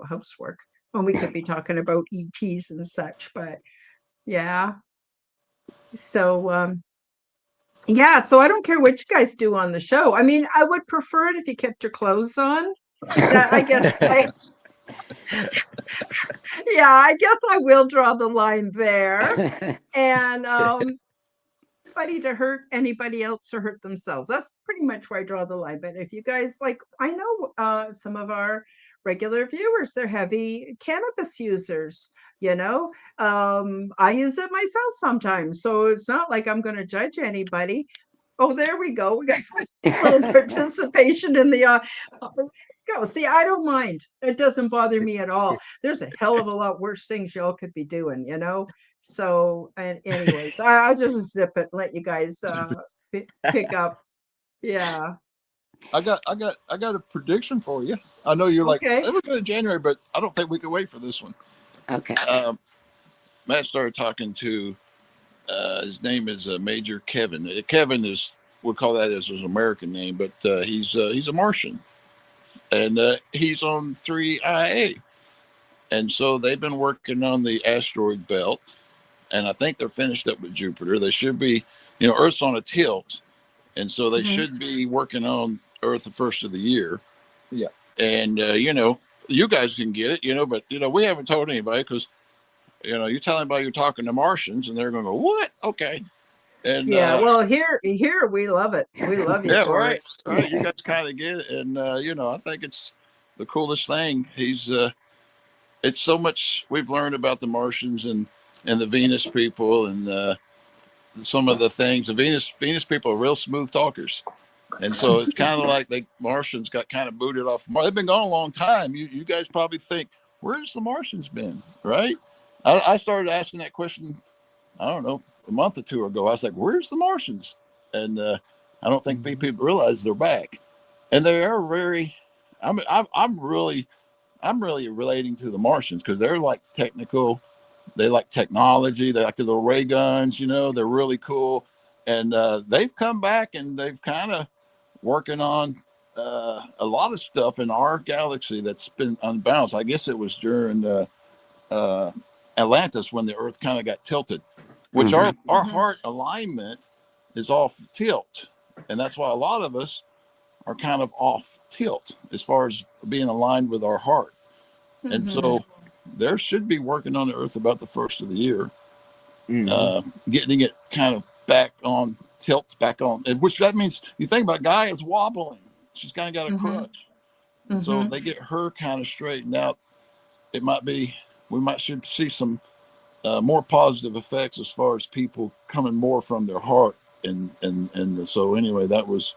housework when we could be talking about ETs and such. But yeah, so yeah, so I don't care what you guys do on the show. I mean, I would prefer it if you kept your clothes on. That I guess I yeah, I guess I will draw the line there. And anybody to hurt anybody else or hurt themselves. That's pretty much where I draw the line. But if you guys like, I know some of our regular viewers, they're heavy cannabis users, you know. I use it myself sometimes. So it's not like I'm going to judge anybody. Oh, there we go. We got a little participation in the go. See, I don't mind. It doesn't bother me at all. There's a hell of a lot worse things y'all could be doing, you know. So, and anyways, I'll just zip it, let you guys pick up. Yeah. I got a prediction for you. I know you're like, Okay. it was in January, but I don't think we can wait for this one. Okay. Matt started talking to his name is Major Kevin. Kevin is, we'll call that as his American name, but he's a Martian, and he's on 3IA, and so they've been working on the asteroid belt, and I think they're finished up with Jupiter. They should be, Earth's on a tilt, and so they should be working on Earth the first of the year. Yeah, and you guys can get it, but we haven't told anybody because you tell anybody you're talking to Martians, and they're going to go, "What? Okay." And yeah, well, here we love it. We love you yeah, for right, it. right. You guys kind of get it, and I think it's the coolest thing. It's so much we've learned about the Martians and the Venus people, and some of the things. The Venus people are real smooth talkers, and so it's kind of like the Martians got kind of booted off. They've been gone a long time. You guys probably think, where's the Martians been, right? I started asking that question, I don't know, a month or two ago. I was like, where's the Martians? And I don't think people realize they're back, and they are very. I'm really relating to the Martians because they're like technical. They like technology. They like the little ray guns. They're really cool, and they've come back and they've kind of working on a lot of stuff in our galaxy that's been unbalanced. I guess it was during Atlantis when the Earth kind of got tilted, which our heart alignment is off tilt, and that's why a lot of us are kind of off tilt as far as being aligned with our heart. And so there should be working on the Earth about the first of the year, getting it kind of back on tilt, back on, which that means you think about Gaia is wobbling. She's kind of got a crutch. And so they get her kind of straightened out. It might be, should see some more positive effects as far as people coming more from their heart. And so anyway, that was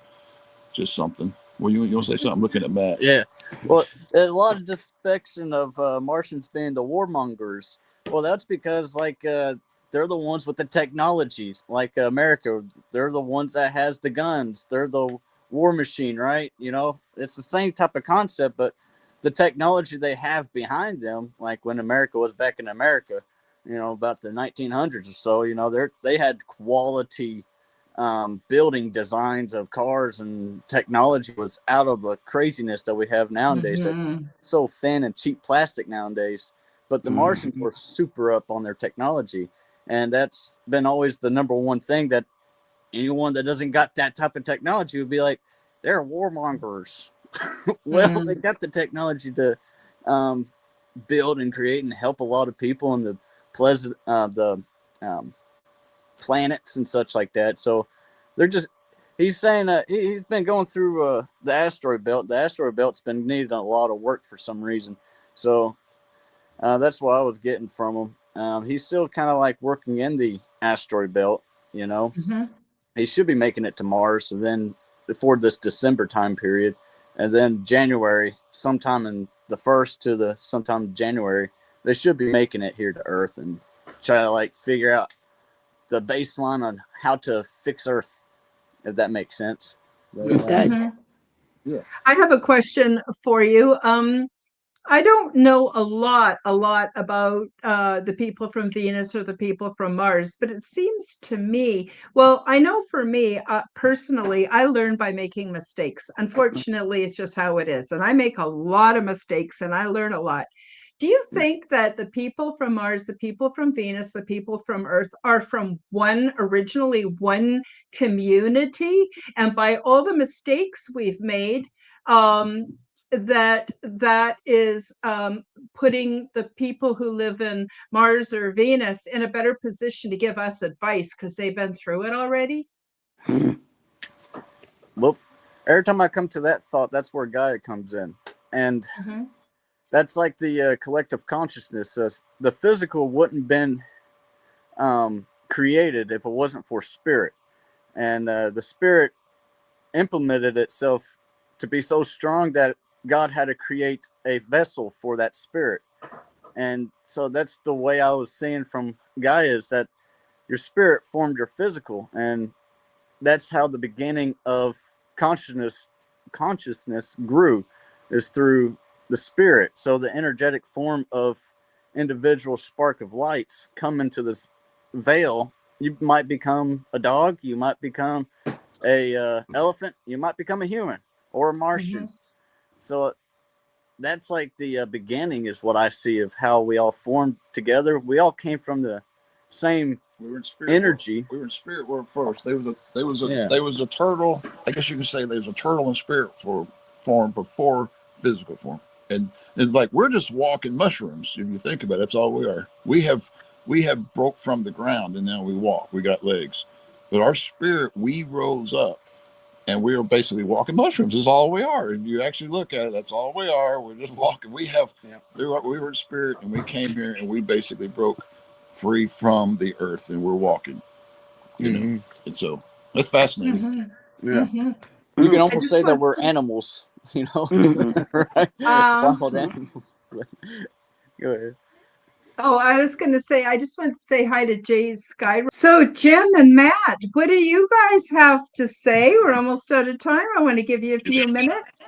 just something. Well, you want to say something? I'm looking at Matt. Yeah. Well, there's a lot of dissection of Martians being the warmongers. Well, that's because they're the ones with the technologies. Like America, they're the ones that has the guns. They're the war machine, right? It's the same type of concept, but the technology they have behind them, like when America was back in America, about the 1900s or so, they had quality building designs of cars, and technology was out of the craziness that we have nowadays. It's so thin and cheap plastic nowadays, but the Martians were super up on their technology, and that's been always the number one thing that anyone that doesn't got that type of technology would be like, they're warmongers. Well, they got the technology to build and create and help a lot of people in the planets and such like that. So he's saying that he's been going through the asteroid belt. The asteroid belt's been needing a lot of work for some reason. So that's what I was getting from him. He's still kind of like working in the asteroid belt, He should be making it to Mars. So then before this December time period, and then January, sometime in the 1st to the sometime January, they should be making it here to Earth and try to figure out the baseline on how to fix Earth, if that makes sense. It does. Yeah. I have a question for you. I don't know a lot about the people from Venus or the people from Mars, but it seems to me, well, I know for me personally, I learn by making mistakes. Unfortunately, it's just how it is. And I make a lot of mistakes and I learn a lot. Do you think that the people from Mars, the people from Venus, the people from Earth are from originally one community? And by all the mistakes we've made, that is putting the people who live in Mars or Venus in a better position to give us advice because they've been through it already? Well, every time I come to that thought, that's where Gaia comes in. And that's like the collective consciousness. The physical wouldn't been created if it wasn't for spirit. And the spirit implemented itself to be so strong that God had to create a vessel for that spirit. And so that's the way I was seeing from Gaia, is that your spirit formed your physical. And that's how the beginning of consciousness grew, is through the spirit. So the energetic form of individual spark of lights come into this veil. You might become a dog, you might become a elephant, you might become a human or a Martian. So that's like the beginning, is what I see, of how we all formed together. We all came from the same energy. We were in spirit world first. There was a turtle. I guess you could say there was a turtle in spirit form before physical form. And it's like we're just walking mushrooms. If you think about it, that's all we are. We have broke from the ground and now we walk. We got legs, but our spirit, we rose up, and we are basically walking mushrooms. Is all we are. If you actually look at it, that's all we are. We're just walking. We were in spirit, and we came here, and we basically broke free from the earth, and we're walking. You know, and so that's fascinating. Yeah, you can almost say that we're animals. You know, right? Wild animals. Go ahead. Oh, I was going to say, I just want to say hi to Jay's Sky. So, Jim and Matt, what do you guys have to say? We're almost out of time. I want to give you a few minutes.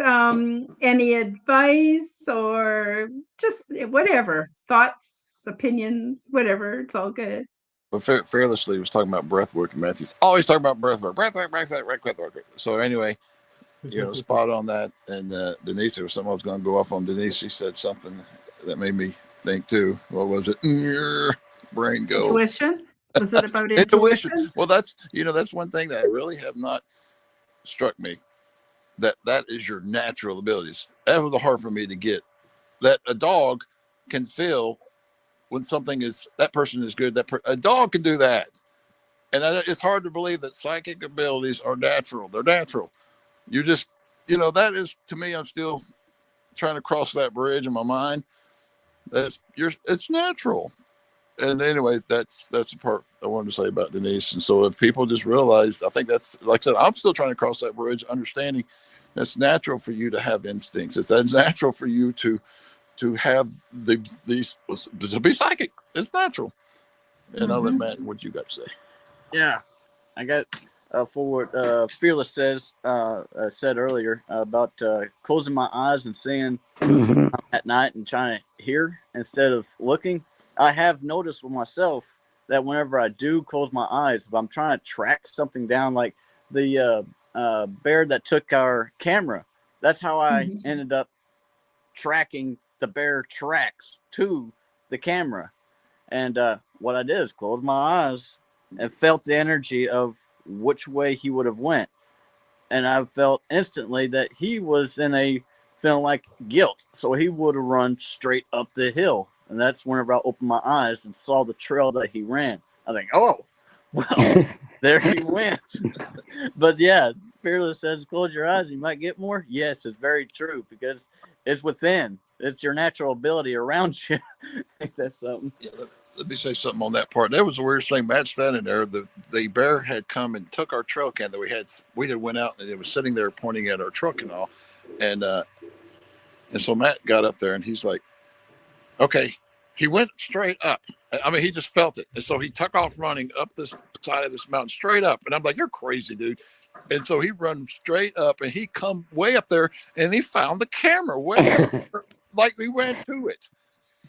Any advice or just whatever, thoughts, opinions, whatever. It's all good. But Fearlessly was talking about breathwork, and Matthew's always talking about breathwork. So anyway, spot on that. And Denise, there was something I was going to go off on. Denise, she said something that made me think too. What was it? Brain go. Intuition? Was it about intuition? Well, that's one thing that really have not struck me. That is your natural abilities. That was hard for me to get. That a dog can feel when that person is good. A dog can do that, and it's hard to believe that psychic abilities are natural. They're natural. You just, that is, to me, I'm still trying to cross that bridge in my mind. It's natural. And anyway, that's the part I wanted to say about Denise. And so if people just realize, I think that's, like I said, I'm still trying to cross that bridge, understanding it's natural for you to have instincts. That's natural for you to have these to be psychic. It's natural. And I'll let Matt, what you got to say. Yeah, I got for what Fearless said earlier about closing my eyes and seeing at night and trying to hear instead of looking. I have noticed with myself that whenever I do close my eyes, if I'm trying to track something down, like the bear that took our camera, that's how I ended up tracking the bear tracks to the camera. And what I did is close my eyes and felt the energy of which way he would have went. And I felt instantly that he was feeling like guilt. So he would have run straight up the hill. And that's whenever I opened my eyes and saw the trail that he ran. I think, oh, well, there he went. But yeah, Fearless says, close your eyes, you might get more. Yes, it's very true, because it's within. It's your natural ability around you. I think that's something. Yeah, let me say something on that part. That was the weirdest thing. Matt standing there. The bear had come and took our trail can that we had went out, and it was sitting there pointing at our truck and all. And so Matt got up there, and he's like, okay, he went straight up. I mean, he just felt it. And so he took off running up this side of this mountain straight up. And I'm like, you're crazy, dude. And so he run straight up, and he come way up there, and he found the camera way up there. like we ran to it.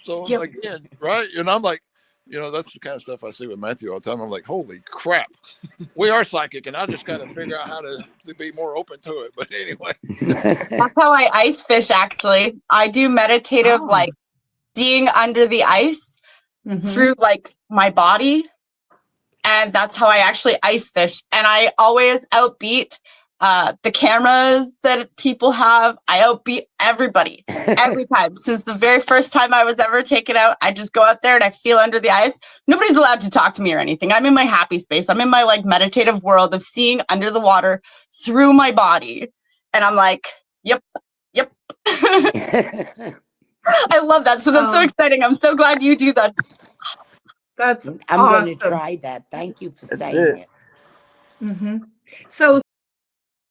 So Yep. again, right? And I'm like, that's the kind of stuff I see with Matthew all the time. I'm like, holy crap, we are psychic, and I just got to figure out how to be more open to it. But anyway, That's how I ice fish. Actually, I do meditative, Oh. like seeing under the ice Mhm. through like my body, and that's how I actually ice fish. And I always outbeat the cameras that people have. I outbeat everybody every time. Since the very first time I was ever taken out, I just go out there and I feel under the ice. Nobody's allowed to talk to me or anything. I'm in my happy space. I'm in my like meditative world of seeing under the water through my body. And I'm like, yep. I love that. So that's so exciting. I'm so glad you do that. That's I'm awesome. going to try that. Thank you for That's saying it. it. Mhm. So